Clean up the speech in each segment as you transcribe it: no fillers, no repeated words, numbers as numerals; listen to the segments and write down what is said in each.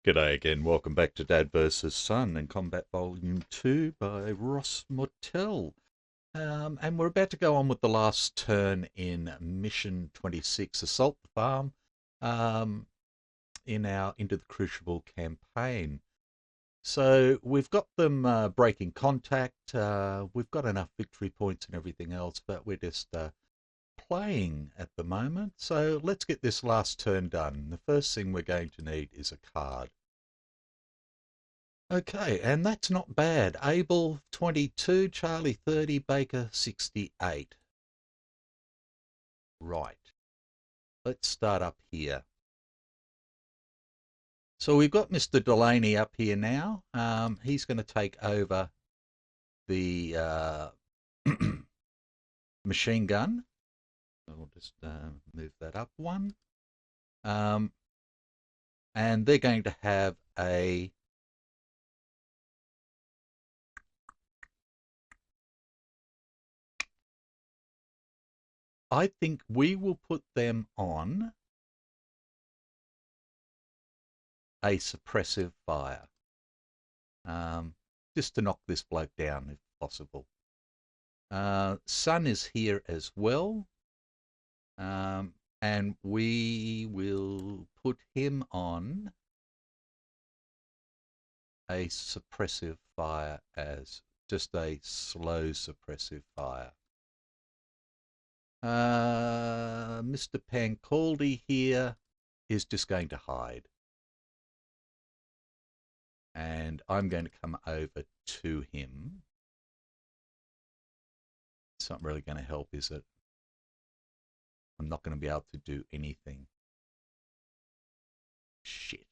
G'day again, welcome back to Dad vs. Son and Combat Volume 2 by Ross Mortel. And we're about to go on with the last turn in Mission 26, Assault the Farm, into the Crucible campaign. So we've got them breaking contact, we've got enough victory points and everything else, but we're just playing at the moment. So let's get this last turn done. The first thing we're going to need is a card. Okay, and that's not bad. Abel 22, Charlie 30, Baker 68. Right. Let's start up here. So we've got Mr. Delaney up here now. He's going to take over the machine gun. I'll just move that up one. And they're going to have a I think we will put them on a suppressive fire, just to knock this bloke down if possible. Sun is here as well, and we will put him on a suppressive fire as just a slow suppressive fire. Mr. Pancaldi here is just going to hide. And I'm going to come over to him. It's not really going to help, is it? I'm not going to be able to do anything. Shit.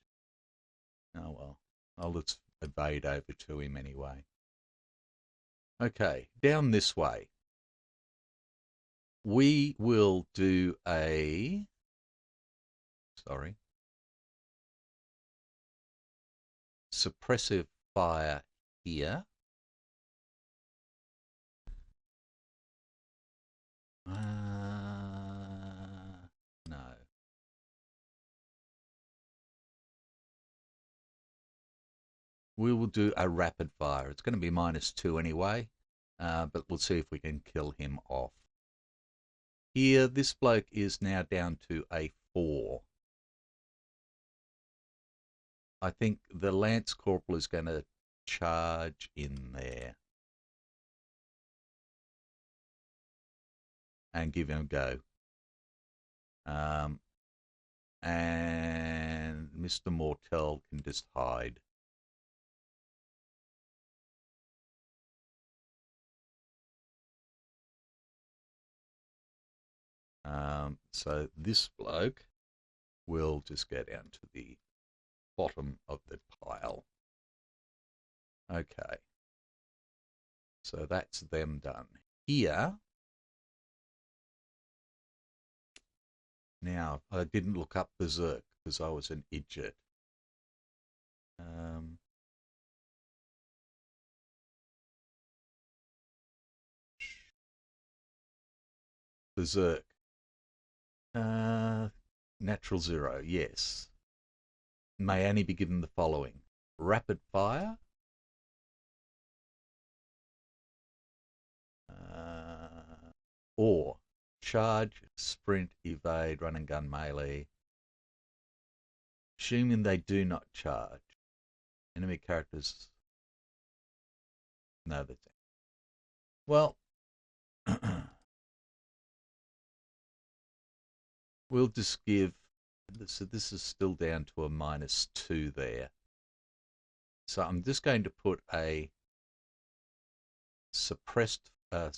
Oh well. I'll just evade over to him anyway. Okay, down this way. We will do a, suppressive fire here. No. We will do a rapid fire. It's going to be -2 anyway, but we'll see if we can kill him off. Here, this bloke is now down to a 4. I think the Lance Corporal is going to charge in there and give him a go. And Mr. Mortel can just hide. So this bloke will just go down to the bottom of the pile. Okay. So that's them done. Here, now I didn't look up Berserk because I was an idiot. Berserk. Natural 0, yes. May only be given the following: rapid fire, or charge, sprint, evade, run and gun, melee. Assuming they do not charge. Enemy characters. No, that's it. Well, we'll just give, so this is still down to a -2 there. So I'm just going to put a suppressed, a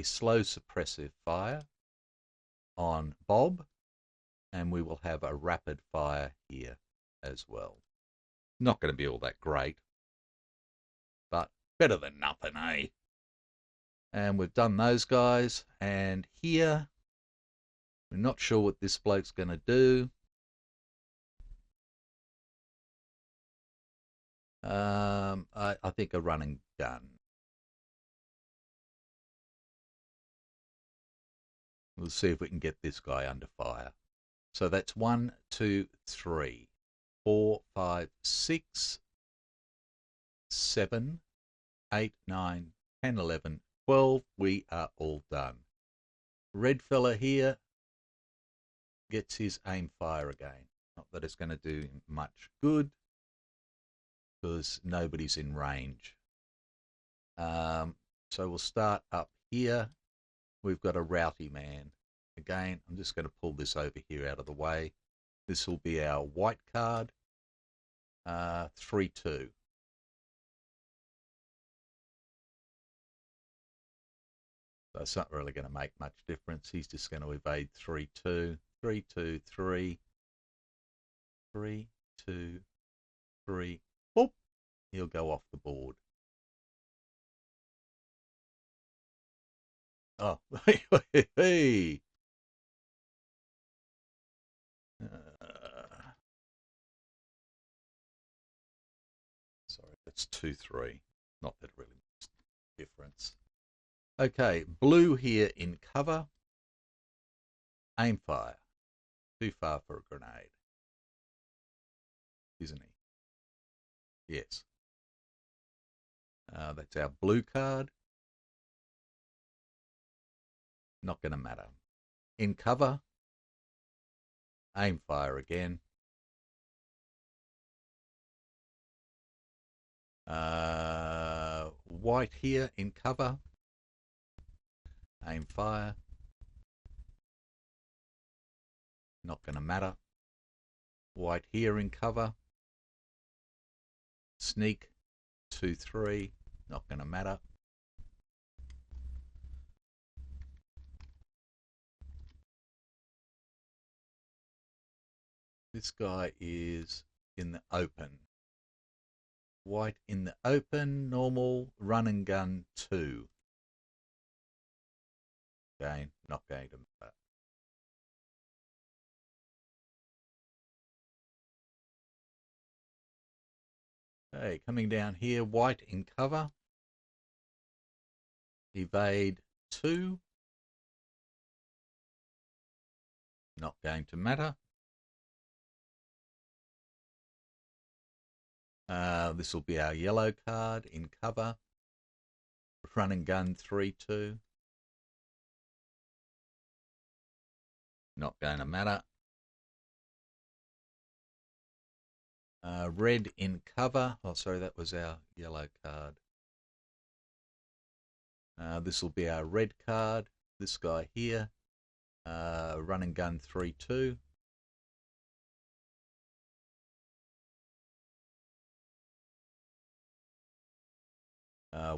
slow suppressive fire on Bob, and we will have a rapid fire here as well. Not going to be all that great, but better than nothing, eh? And we've done those guys, and here we're not sure what this bloke's going to do. I think a run and gun. We'll see if we can get this guy under fire. So that's 1, 2, 3, 4, 5, 6, 7, 8, 9, 10, 11, 12. We are all done. Red fella here gets his aim fire again. Not that it's going to do much good because nobody's in range. So we'll start up here. We've got a Routy man. Again, I'm just going to pull this over here out of the way. This will be our white card. 3-2. So it's not really going to make much difference. He's just going to evade 3-2. 3-2, 3. 3, 2, 3. Boop. He'll go off the board. Oh, hey. Sorry, that's 2-3. Not that it really makes a difference. Okay, blue here in cover. Aim fire. Too far for a grenade, isn't he? Yes. That's our blue card. Not going to matter. In cover. Aim fire again. White here in cover. Aim fire. Not going to matter. White here in cover. Sneak. 2-3. Not going to matter. This guy is in the open. White in the open. Normal. Run and gun 2. Again, not going to matter. Okay, coming down here, white in cover. Evade 2. Not going to matter. This will be our yellow card in cover. Run and gun 3-2. Not going to matter. Red in cover. Oh, sorry, that was our yellow card. This will be our red card. This guy here. Run and gun 3-2.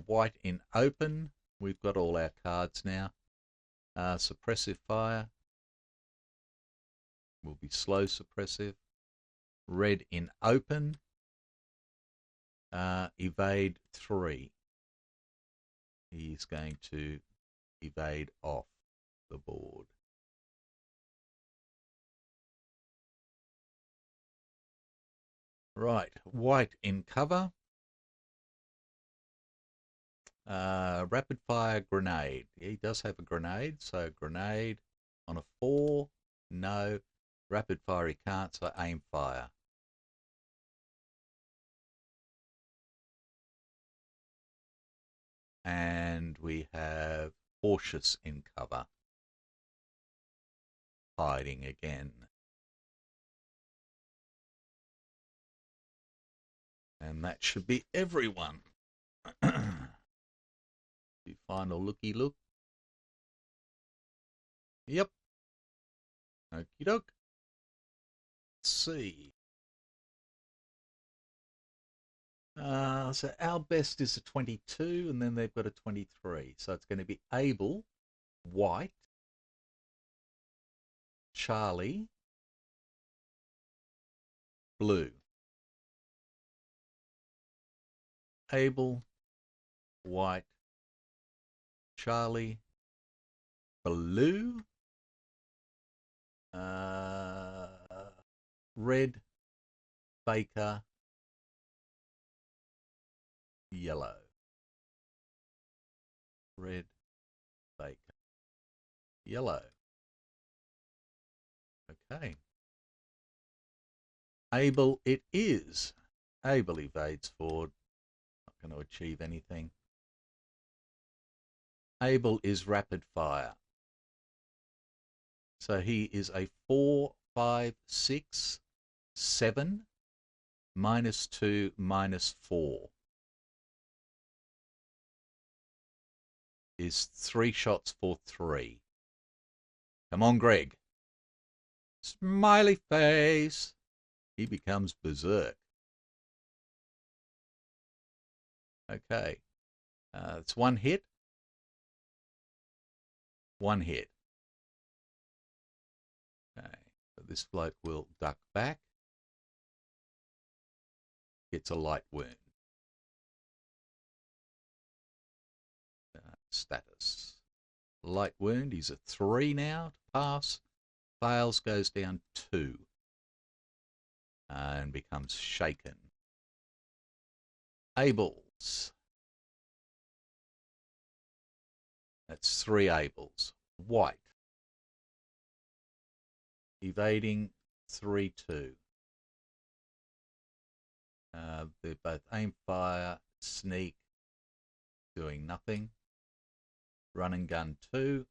White in open. We've got all our cards now. Suppressive fire. Will be slow suppressive. Red in open. Evade 3. He's going to evade off the board. Right, white in cover. Rapid fire grenade. He does have a grenade, so grenade on a 4. No. Rapid fire he can't, so aim fire. And we have cautious in cover. Hiding again. And that should be everyone. The final looky look. Yep. Okie doke. Let's see. So our best is a 22, and then they've got a 23. So it's going to be Abel, white, Charlie, blue. Abel, white, Charlie, blue, red, Baker, yellow. Red, Baker, yellow. Okay. Able it is. Able evades forward. Not going to achieve anything. Able is rapid fire. So he is a 4, 5, 6, 7, -2, -4. Is 3 shots for 3. Come on, Greg. Smiley face. He becomes berserk. Okay. It's 1 hit. 1 hit. Okay. So this bloke will duck back. Gets a light wound. Status. Light wound. He's at 3 now to pass. Fails, goes down 2. And becomes shaken. Ables. That's 3 Ables. White. Evading 3, 2. They're both aim, fire, sneak, doing nothing. Run and gun 2.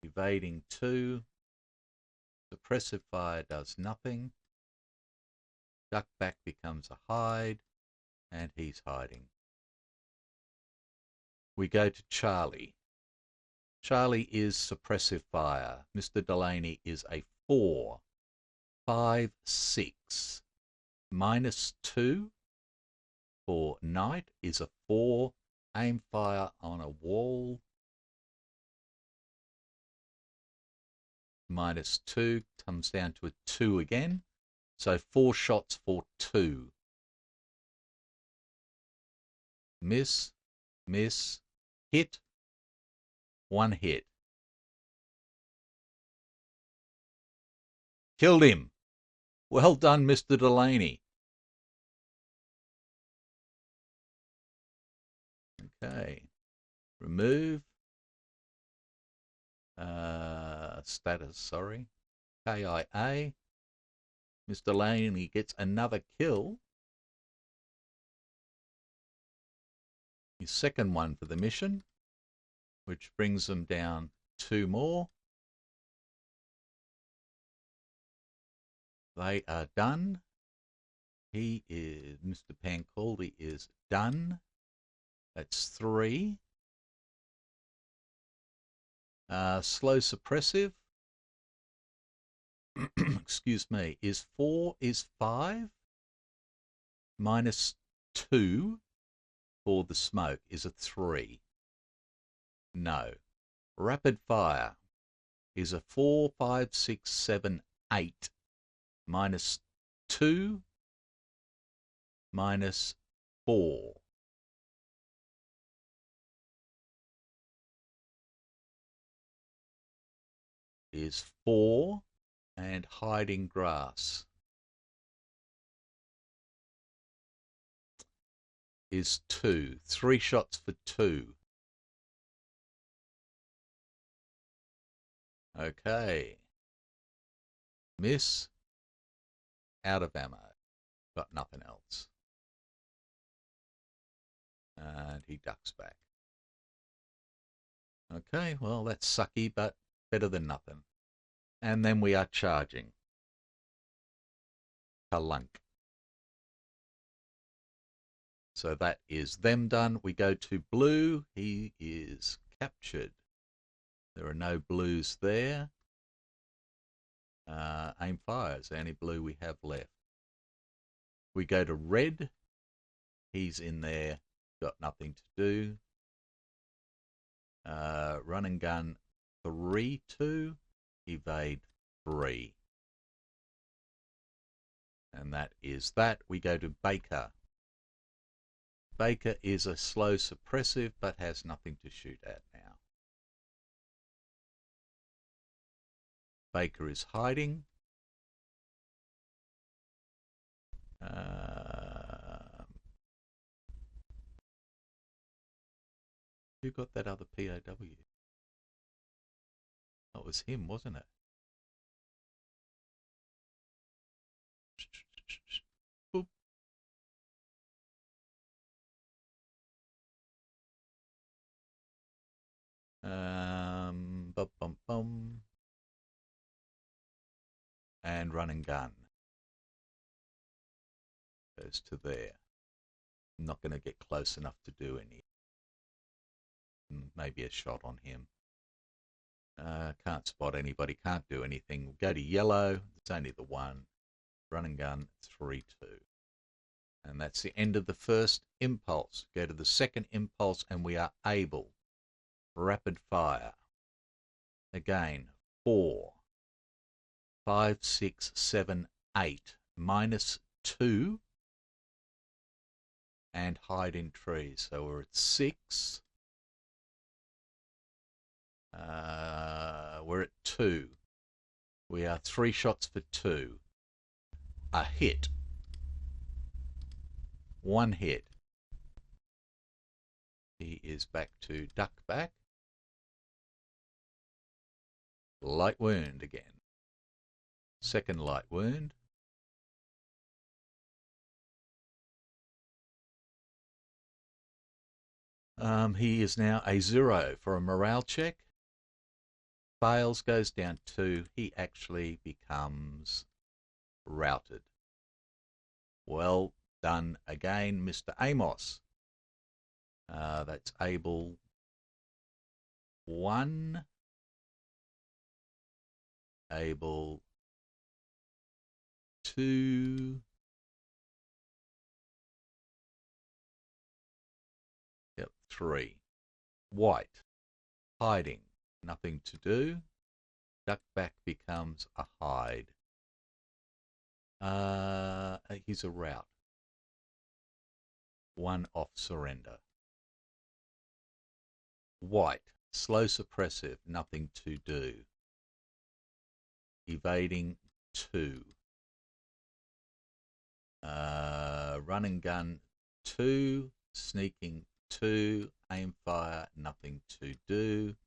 Evading 2. Suppressive fire does nothing. Duck back becomes a hide, and he's hiding. We go to Charlie. Charlie is suppressive fire. Mr. Delaney is a 4, 5, 6. -2 for night is a 4. Aim fire on a wall. -2 comes down to a 2 again. So 4 shots for 2. Miss, miss, hit, 1 hit. Killed him. Well done, Mr. Delaney. Okay. Remove. Status, sorry. KIA. Mr. Delaney gets another kill. His second one for the mission, which brings them down 2 more. They are done. He is, Mr. Pancaldi is done. That's 3. Slow suppressive, excuse me, is 4, is 5. -2 for the smoke is a 3. No. Rapid fire is a 4, 5, 6, 7, 8. -2, -4. Is 4, and hiding grass is 2. 3 shots for 2. Okay. Miss. Out of ammo. Got nothing else. And he ducks back. Okay, well, that's sucky, but better than nothing. And then we are charging. Kalunk. So that is them done. We go to blue. He is captured. There are no blues there. Aim fire is the only blue we have left. We go to red. He's in there. Got nothing to do. Run and gun 3, 2. Evade 3. And that is that. We go to Baker. Baker is a slow suppressive, but has nothing to shoot at now. Baker is hiding. Who got that other POW? That was him, wasn't it? Boop. Bum, bum, bum. And run and gun. Goes to there. I'm not going to get close enough to do any. Maybe a shot on him. Can't spot anybody, can't do anything. We'll go to yellow. It's only the one. Run and gun, 3-2. And that's the end of the first impulse. Go to the second impulse and we are able. Rapid fire. Again, 4, 5, 6, 7, 8. -2. And hide in trees. So we're at 6. We're at 2. We are 3 shots for 2. A hit. 1 hit. He is back to duck back. Light wound again. Second light wound. He is now a 0 for a morale check. Fails, goes down 2. He actually becomes routed. Well done again, Mr. Amos. That's able 1. Able 2. Yep, 3. White. Hiding. Nothing to do. Duck back becomes a hide. He's a rout. 1 off surrender. White. Slow suppressive. Nothing to do. Evading 2. Run and gun 2. Sneaking 2. Aim fire. Nothing to do.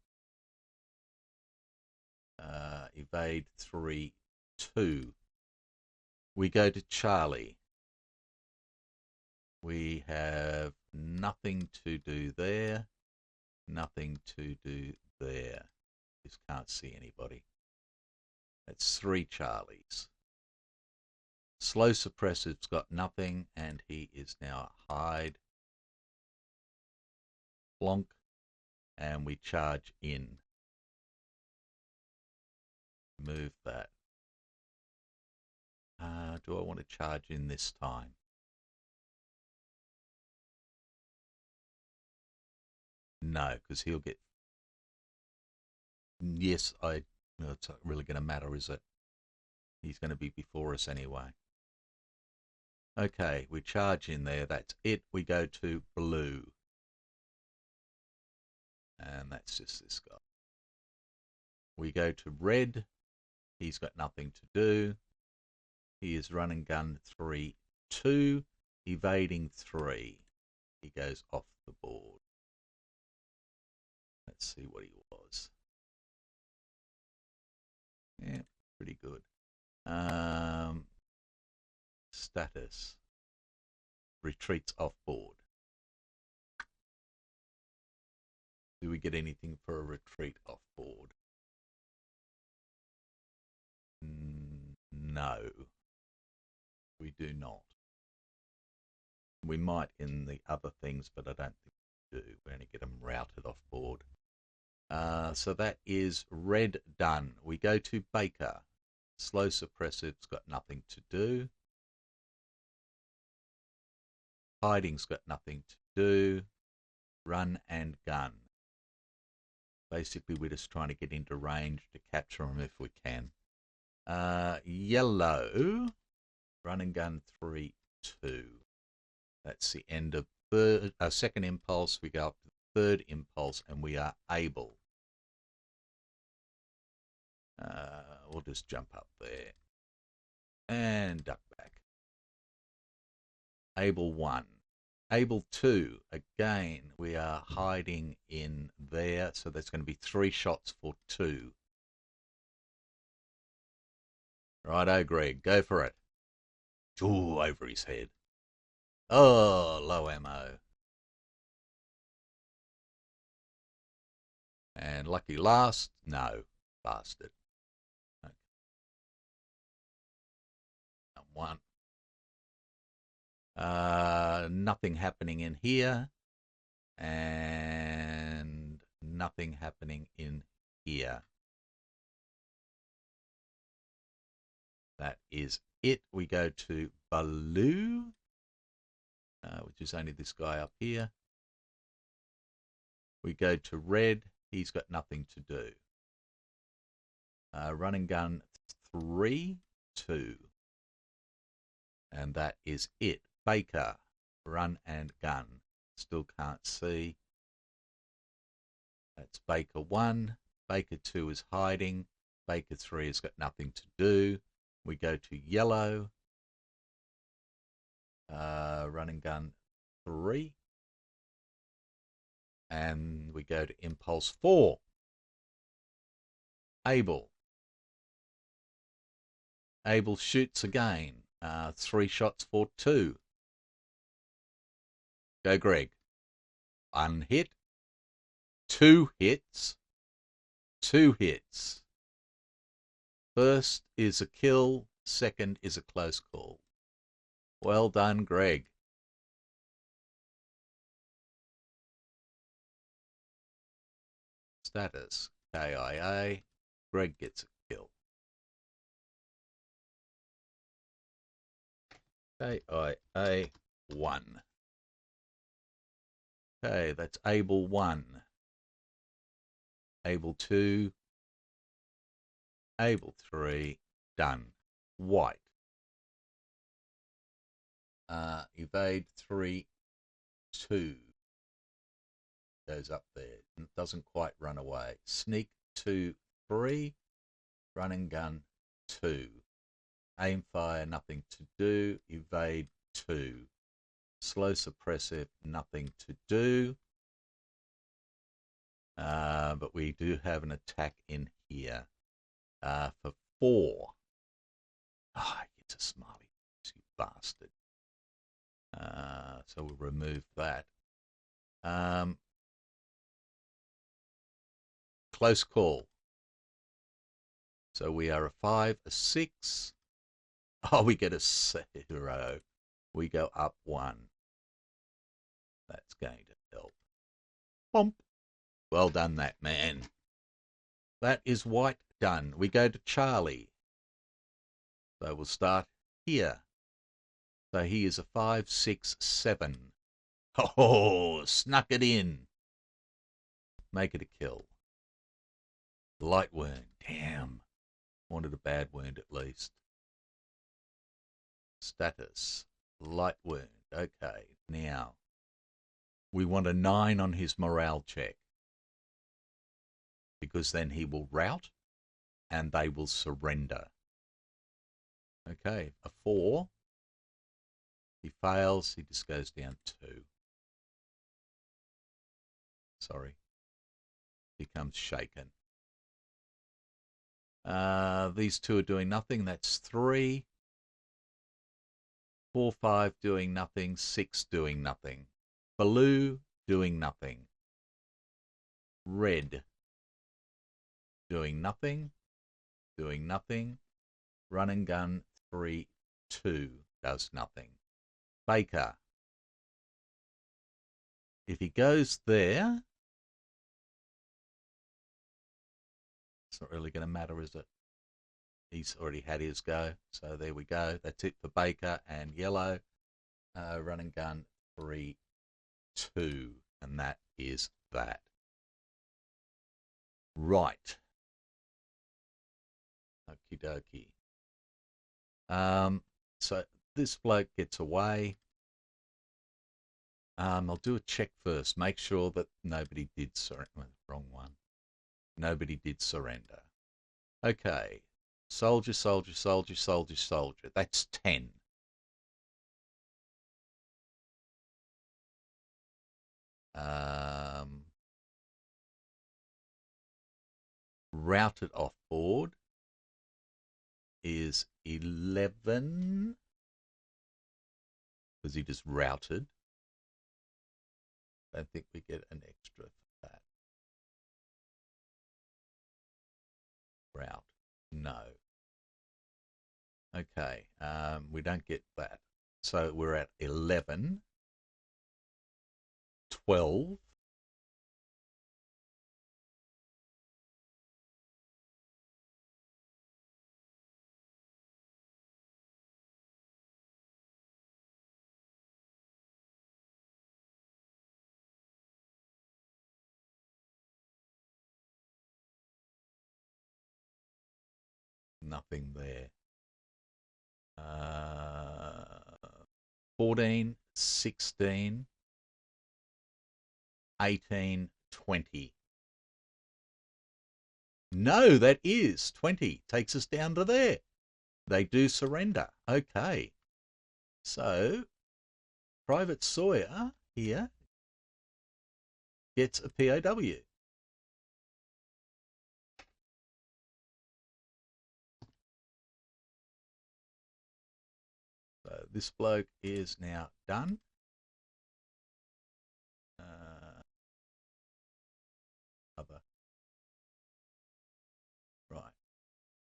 Evade 3, 2. We go to Charlie. We have nothing to do there. Nothing to do there. Just can't see anybody. That's 3 Charlies. Slow suppressive's got nothing, and he is now a hide. Plonk, and we charge in. Move that. Do I want to charge in this time? No, because he'll get... Yes, no, it's not really going to matter, is it? He's going to be before us anyway. Okay, we charge in there. That's it. We go to blue. And that's just this guy. We go to red. He's got nothing to do. He is run and gun 3, 2. Evading 3. He goes off the board. Let's see what he was. Yeah, pretty good. Status. Retreats off board. Do we get anything for a retreat off board? No. We do not. We might in the other things, but I don't think we do. We only get them routed off board. So that is red done. We go to Baker. Slow suppressive's got nothing to do. Hiding's got nothing to do. Run and gun. Basically, we're just trying to get into range to capture them if we can. Yellow. Run and gun 3, 2. That's the end of second impulse. We go up to the third impulse and we are able. We'll just jump up there and duck back. Able 1, Able 2, again, we are hiding in there, so that's going to be 3 shots for 2. Righto, Greg, go for it. Ooh, over his head. Oh, low ammo. And lucky last, no, bastard. Okay. One. Nothing happening in here. And nothing happening in here. That is it. We go to blue, which is only this guy up here. We go to red. He's got nothing to do. Run and gun 3, 2. And that is it. Baker, run and gun. Still can't see. That's Baker 1. Baker 2 is hiding. Baker 3 has got nothing to do. We go to yellow. Run and gun 3. And we go to impulse 4. Abel. Abel shoots again. 3 shots for 2. Go, Greg. 1 hit. 2 hits. 2 hits. First is a kill. Second is a close call. Well done, Greg. Status KIA. Greg gets a kill. KIA 1. Okay, that's Able 1. Able 2. Able 3. Done. White. Evade 3, 2. Goes up there. Doesn't quite run away. Sneak 2, 3. Run and gun 2. Aim fire, nothing to do. Evade 2. Slow suppressive, nothing to do. But we do have an attack in here. For 4. Ah, it's a smiley, you bastard. So we'll remove that. Close call. So we are a 5, a 6. Oh, we get a 0. We go up 1. That's going to help. Bump. Well done, that man. That is white done. We go to Charlie. So we'll start here. So he is a 5, 6, 7. Oh, snuck it in. Make it a kill. Light wound. Damn. Wanted a bad wound at least. Status. Light wound. Okay, now we want a 9 on his morale check. Because then he will rout and they will surrender. Okay, a 4. He fails, he just goes down 2. Sorry. Becomes shaken. These 2 are doing nothing. That's 3. 4, 5 doing nothing. 6 doing nothing. Blue doing nothing. Red doing nothing. Doing nothing. Run and gun 3, 2 does nothing. Baker. If he goes there, it's not really going to matter, is it? He's already had his go. So there we go. That's it for Baker and yellow. Run and gun 3, 2. And that is that. Right. Okie dokie. So this bloke gets away. I'll do a check first. Make sure that nobody did surrender. Wrong one. Nobody did surrender. Okay. Soldier, soldier, soldier, soldier, soldier. That's 10. Routed off board is 11 because he just routed. I don't think we get an extra for that. Route. No. Okay, we don't get that. So we're at 11, 12, nothing there. 14, 16, 18, 20. No, that is 20. Takes us down to there. They do surrender. Okay. So, Private Sawyer here gets a POW. So this bloke is now done. Right.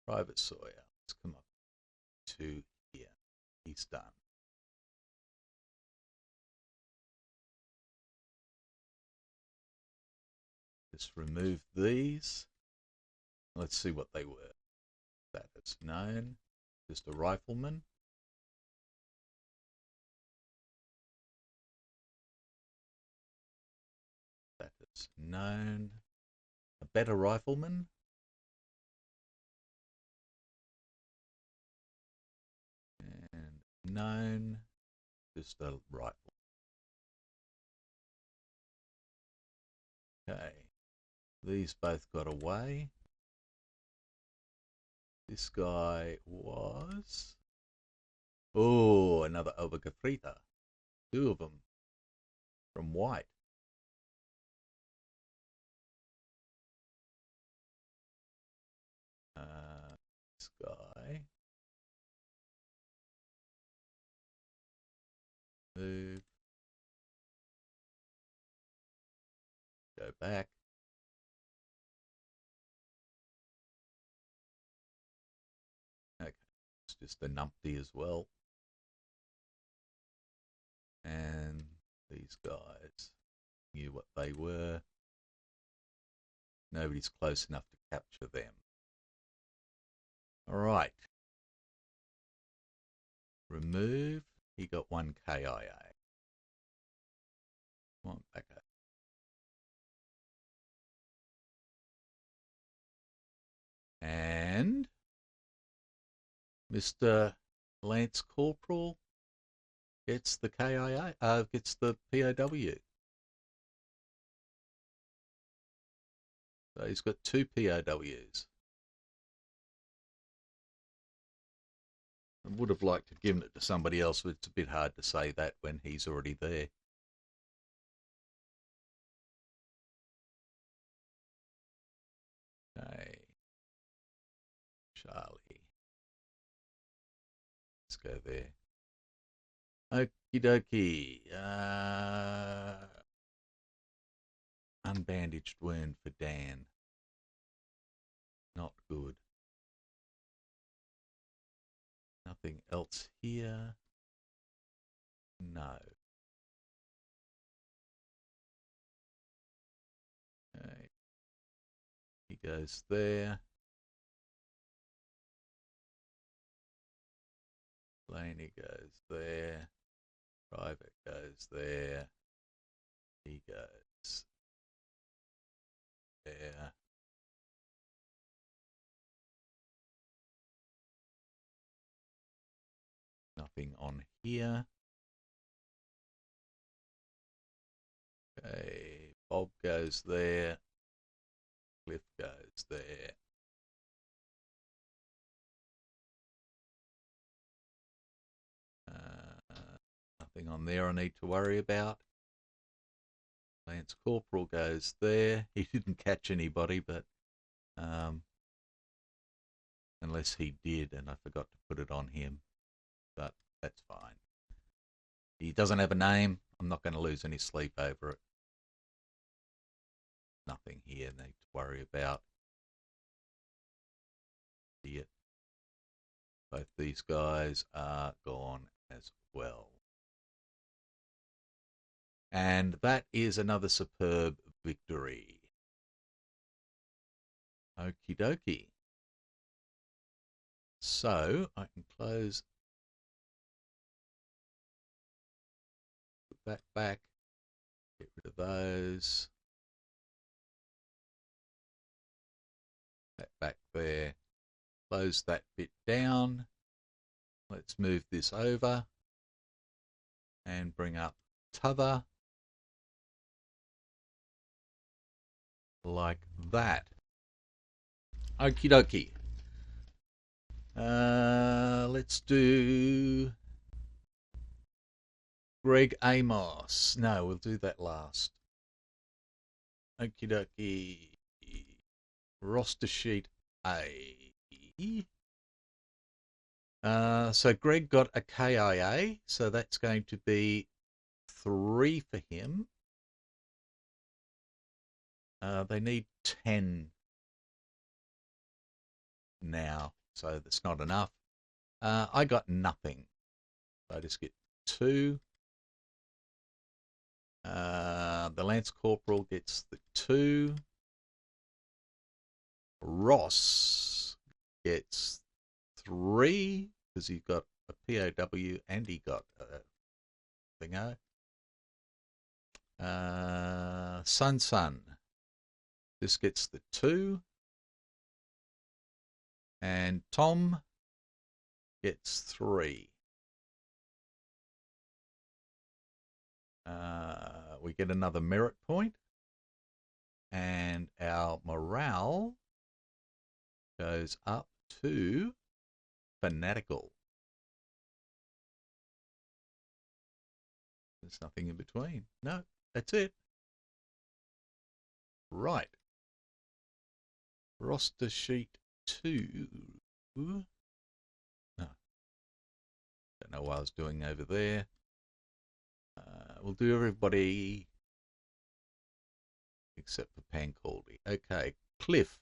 Private Sawyer. Let's come up to here. He's done. Just remove these. Let's see what they were. That is known. Just a rifleman. That is known. A better rifleman. And known. Just a rifle. Okay. These both got away. This guy was... Oh, another Overgafrita. 2 of them from white. This guy. Move. Go back. Okay, it's just a numpty as well. And these guys knew what they were. Nobody's close enough to capture them. All right. Remove. He got 1 KIA. Come on, back up. And Mr. Lance Corporal gets the KIA, gets the POW. So he's got 2 POWs. I would have liked to have given it to somebody else, but it's a bit hard to say that when he's already there. Okay. Charlie. Let's go there. Okie dokie. Unbandaged wound for Dan. Not good. Nothing else here. No. Okay. He goes there. Laney goes there. Private goes there. He goes there. Nothing on here. Okay, Bob goes there. Cliff goes there. Nothing on there I need to worry about. Lance Corporal goes there. He didn't catch anybody, but unless he did, and I forgot to put it on him. But that's fine. He doesn't have a name. I'm not going to lose any sleep over it. Nothing here need to worry about. Idiot. Both these guys are gone as well. And that is another superb victory. Okie dokie. So I can close, put that back, get rid of those. That back there. Close that bit down. Let's move this over and bring up t'other like that. Okie dokie. Let's do Greg Amos. No, we'll do that last. Okie dokie. Roster sheet A. So Greg got a KIA, so that's going to be 3 for him. They need 10 now, so that's not enough. I got nothing. I just get 2. The Lance Corporal gets the 2. Ross gets 3 because he got a POW and he got a thingo. Sun. This gets the 2. And Tom gets 3. We get another merit point. And our morale goes up to fanatical. There's nothing in between. No, that's it. Right. Roster sheet 2. No. Don't know what I was doing over there. We'll do everybody except for Pancaldi. Okay, Cliff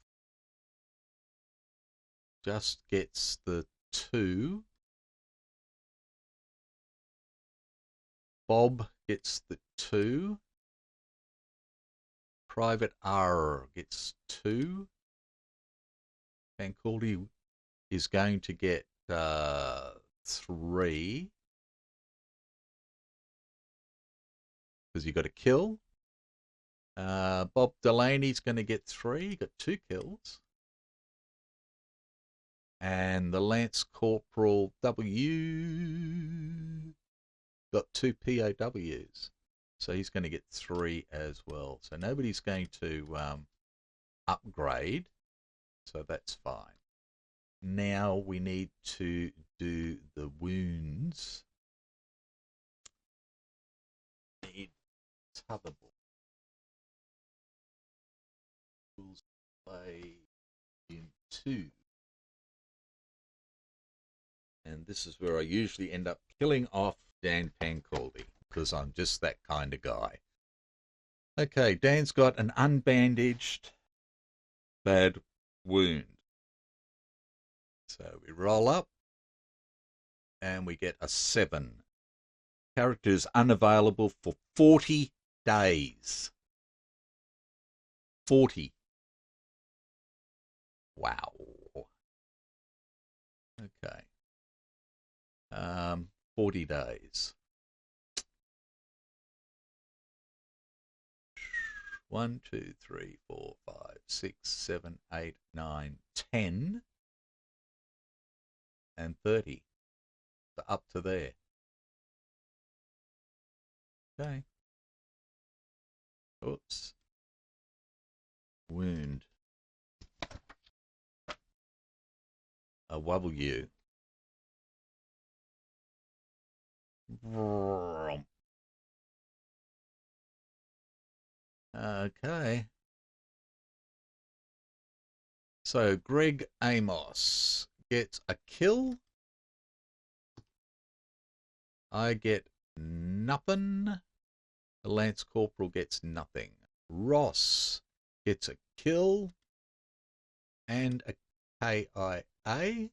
just gets the 2. Bob gets the 2. Private R gets 2. Pancaldi is going to get 3 because you got a kill. Bob Delaney's going to get 3. He got 2 kills. And the Lance Corporal W got 2 POWs. So he's going to get 3 as well. So nobody's going to upgrade. So that's fine. Now we need to do the wounds. Need t'other ball. Play in 2. And this is where I usually end up killing off Dan Pancaldi because I'm just that kind of guy. Okay, Dan's got an unbandaged bad wound. So we roll up and we get a 7. Characters unavailable for 40 days. 40. Wow. Okay. 40 days. 1, 2, 3, 4, 5, 6, 7, 8, 9, 10, and 30. So up to there. Okay. Oops. Wound. A W. Okay. So Greg Amos gets a kill. I get nothing. The Lance Corporal gets nothing. Ross gets a kill and a KIA.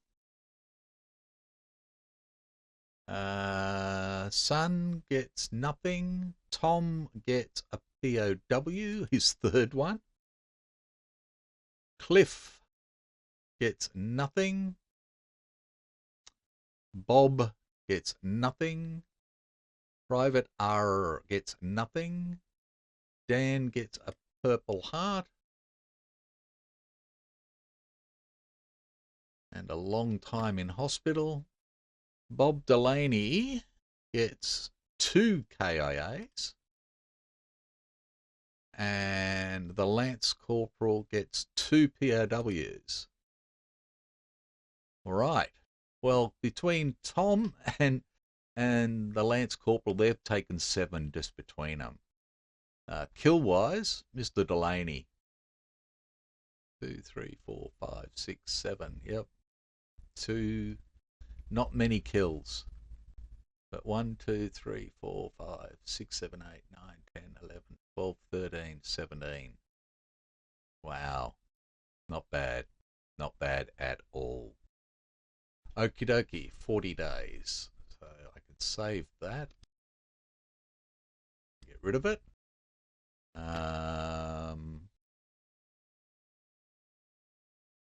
Sun gets nothing. Tom gets a POW, his third one. Cliff gets nothing. Bob gets nothing. Private R gets nothing. Dan gets a Purple Heart. And a long time in hospital. Bob Delaney gets 2 KIAs. And the Lance Corporal gets 2 POWs. All right. Well, between Tom and the Lance Corporal, they've taken 7 just between them. Kill-wise, Mr. Delaney. 2, 3, 4, 5, 6, 7. Yep. 2. Not many kills. But 1, 2, 3, 4, 5, 6, 7, 8, 9, 10, 11, 12, 13, 17. Wow. Not bad. Not bad at all. Okie dokie, 40 days. So I could save that. Get rid of it.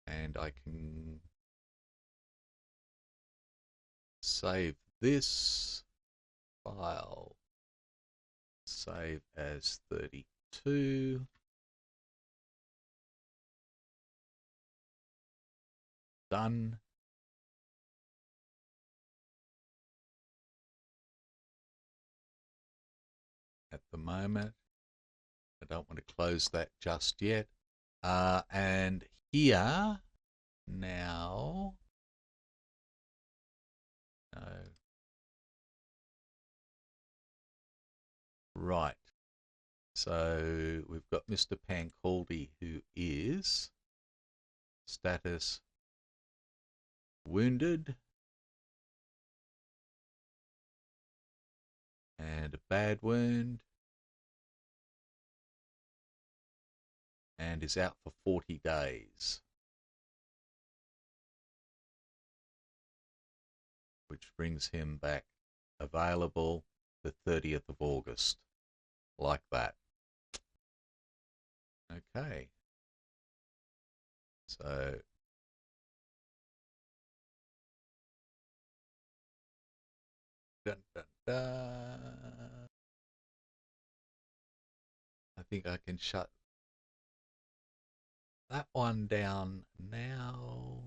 And I can save this file. Save as 32. Done. At the moment, I don't want to close that just yet. And here now, no. Right. So we've got Mr. Pancaldi, who is status wounded and a bad wound, and is out for 40 days, which brings him back available the 30th of August, like that. Okay. So dun, dun, dun. I think I can shut that one down now.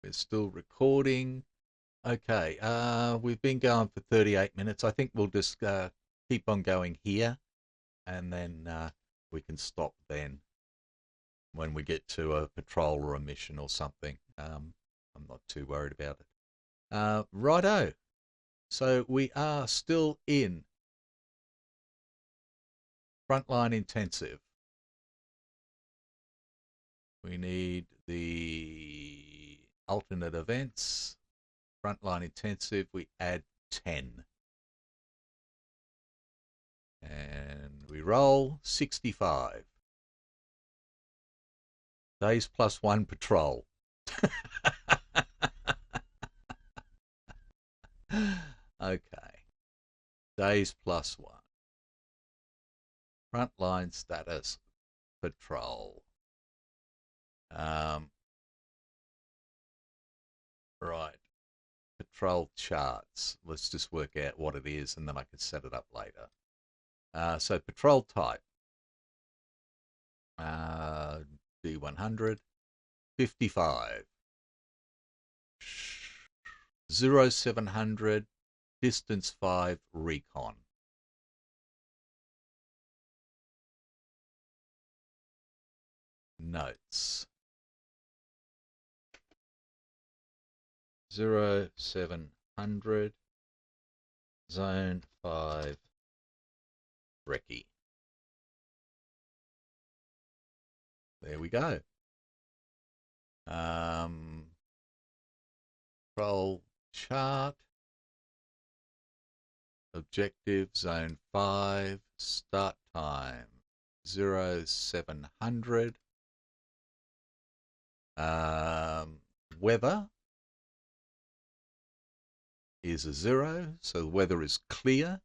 We're still recording. Okay, we've been going for 38 minutes. I think we'll just keep on going here, and then we can stop then when we get to a patrol or a mission or something. I'm not too worried about it. Righto. So we are still in frontline intensive. We need the alternate events. Frontline intensive, we add 10. And we roll 65. Days plus 1 patrol. Okay. Days plus 1. Frontline status patrol. Right. Patrol charts. Let's just work out what it is, and then I can set it up later. So patrol type. D100. 55. 0700. Distance 5 recon. Notes. 0700 100. Zone 5. Recce. There we go. Control chart. Objective Zone 5. Start time 0700. Weather is a 0, so the weather is clear.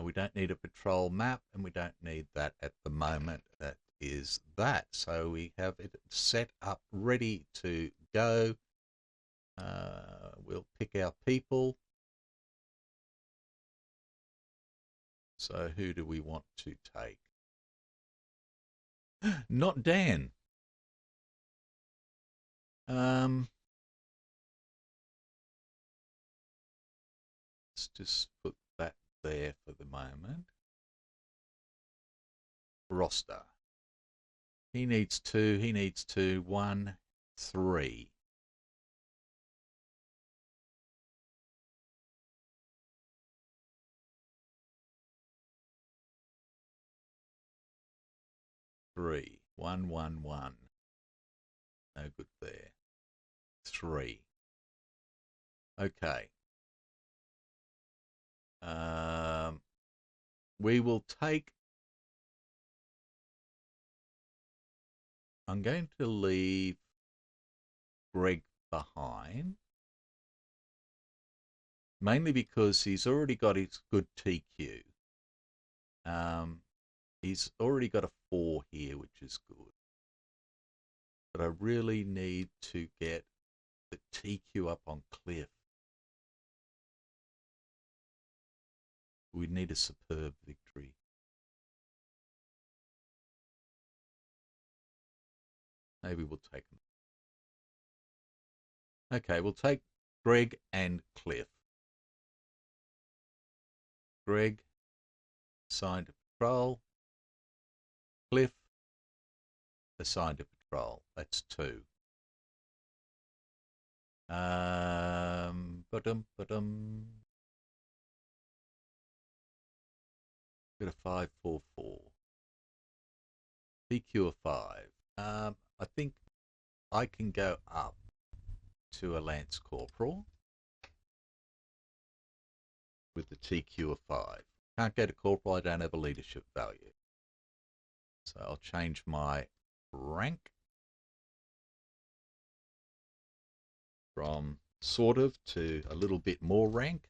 We don't need a patrol map, and we don't need that at the moment. That is that. So we have it set up, ready to go. We'll pick our people. So who do we want to take? Not Dan. Let's just put that there for the moment. Roster. He needs 2. He needs 2. 1, 3. Three. 1, 1, 1. No good there. 3. Okay. We will take. I'm going to leave Greg behind, mainly because he's already got his good TQ. He's already got a 4 here, which is good. But I really need to get the TQ up on Cliff. We need a superb victory. Maybe we'll take them. Okay, we'll take Greg and Cliff. Greg, assigned to patrol. Cliff, assigned to patrol. That's 2. Got a 544. PQ of 5. I think I can go up to a Lance Corporal with the TQ of 5. Can't go to Corporal, I don't have a leadership value. So I'll change my rank from sort of to a little bit more rank.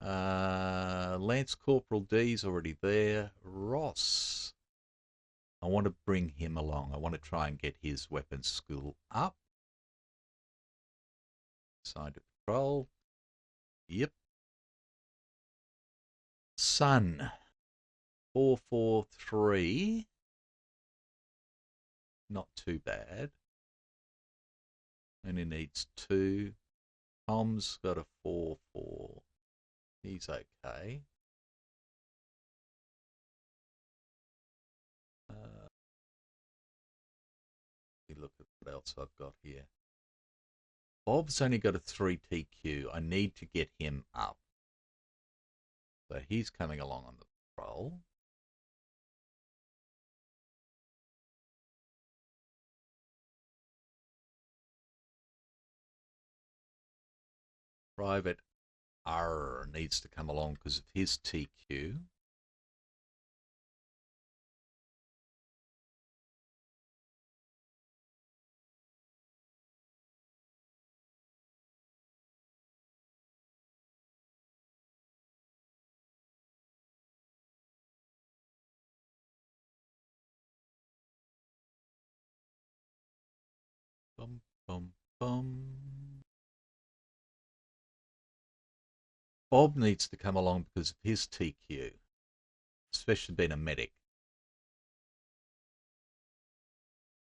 Lance Corporal D's already there. Ross, I want to bring him along. I want to try and get his weapons skill up. Assigned to patrol. Yep. Sun, 443. Not too bad. Only needs 2. Tom's got a 4-4. He's okay. Let me look at what else I've got here. Bob's only got a 3 TQ. I need to get him up. So he's coming along on the patrol. Private R needs to come along because of his TQ. Bum, bum, bum. Bob needs to come along because of his TQ, especially being a medic.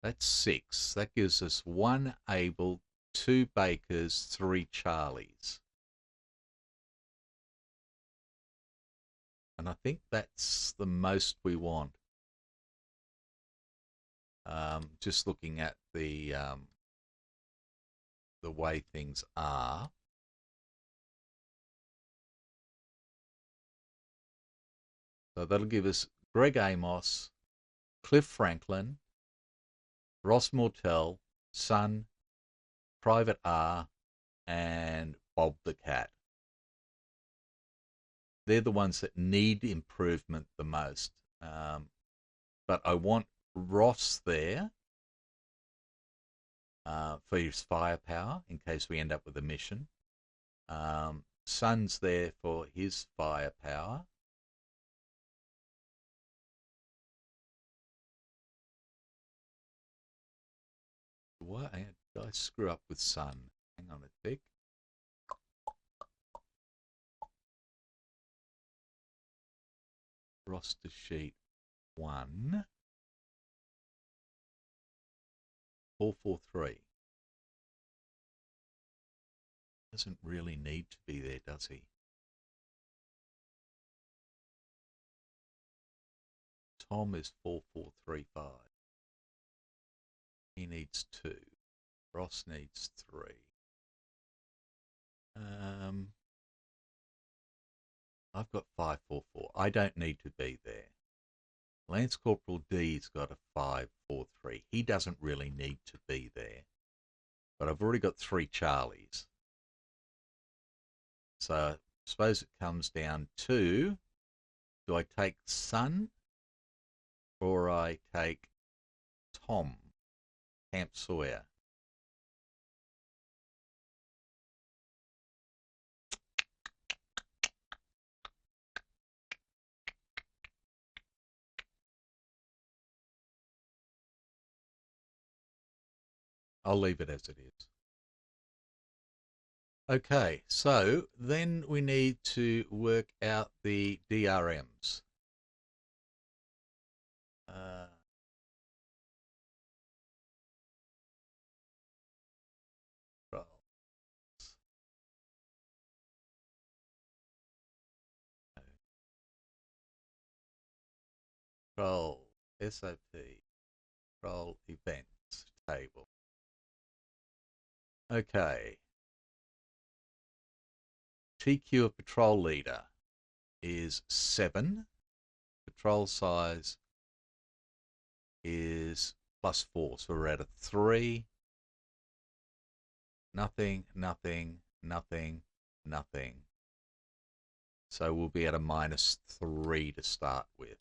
That's 6. That gives us 1 Able, 2 Bakers, 3 Charlies. And I think that's the most we want. Just looking at the the way things are. So that'll give us Greg Amos, Cliff Franklin, Ross Mortel, Sun, Private R, and Bob the Cat. They're the ones that need improvement the most. But I want Ross there for his firepower in case we end up with a mission. Sun's there for his firepower. What did I screw up with Sun? Hang on a tick. Roster sheet 1. 443. Doesn't really need to be there, does he? Tom is 4435. He needs 2. Ross needs 3. I've got 544. I don't need to be there. Lance Corporal D's got a 543. He doesn't really need to be there. But I've already got 3 Charlies. So I suppose it comes down to, do I take Sun or I take Tom, Camp Sawyer? I'll leave it as it is. Okay, so then we need to work out the DRMs. Control SOP, control events table. Okay. TQ of patrol leader is 7. Patrol size is +4. So we're at a 3. Nothing, nothing, nothing, nothing. So we'll be at a -3 to start with.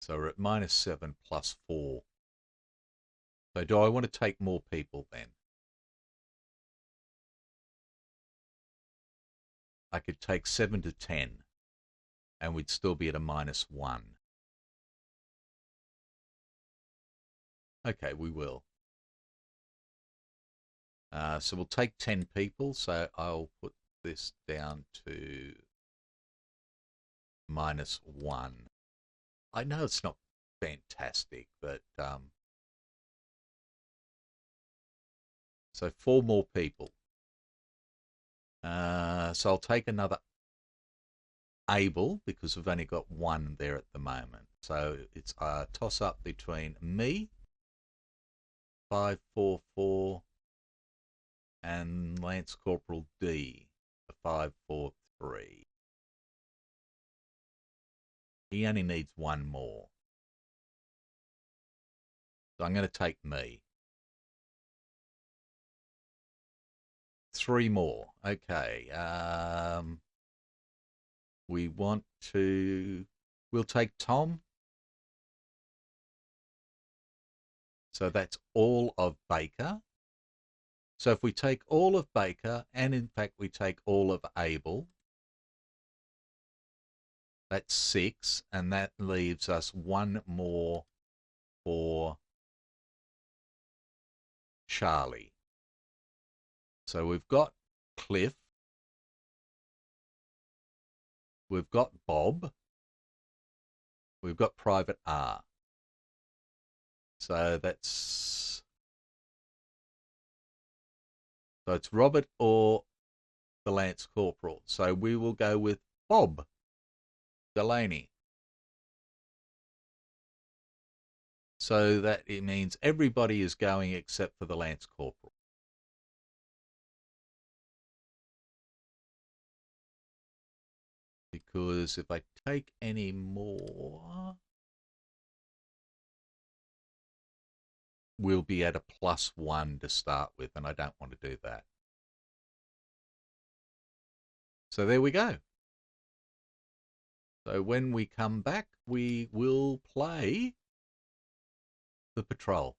So we're at -7 +4. So do I want to take more people then? I could take 7 to 10 and we'd still be at a -1. Okay, we will. So we'll take 10 people. So I'll put this down to -1. I know it's not fantastic, but so 4 more people. So I'll take another able because we've only got 1 there at the moment. So it's a toss up between me, 544, and Lance Corporal D, 543. He only needs 1 more. So I'm going to take me. 3 more. Okay. We want to... We'll take Tom. So that's all of Baker. So if we take all of Baker, and in fact we take all of Abel, that's 6, and that leaves us 1 more for Charlie. So we've got Cliff, we've got Bob, we've got Private R. So that's... So it's Robert or the Lance Corporal. So we will go with Bob. Delaney. So that it means everybody is going except for the Lance Corporal. Because if I take any more, we'll be at a +1 to start with, and I don't want to do that. So there we go. So when we come back, we will play the patrol.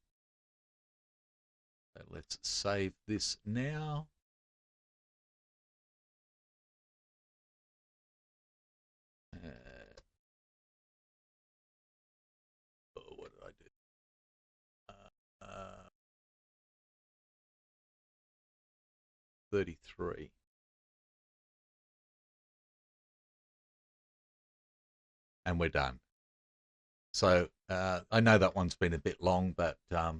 So let's save this now. What did I do? 33. And we're done. So I know that one's been a bit long, but at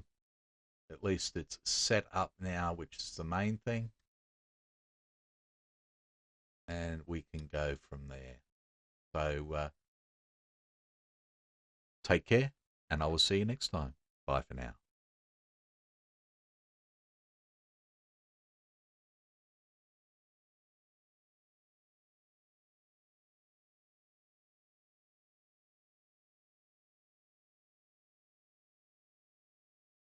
least it's set up now, which is the main thing. And we can go from there. So take care, and I will see you next time. Bye for now.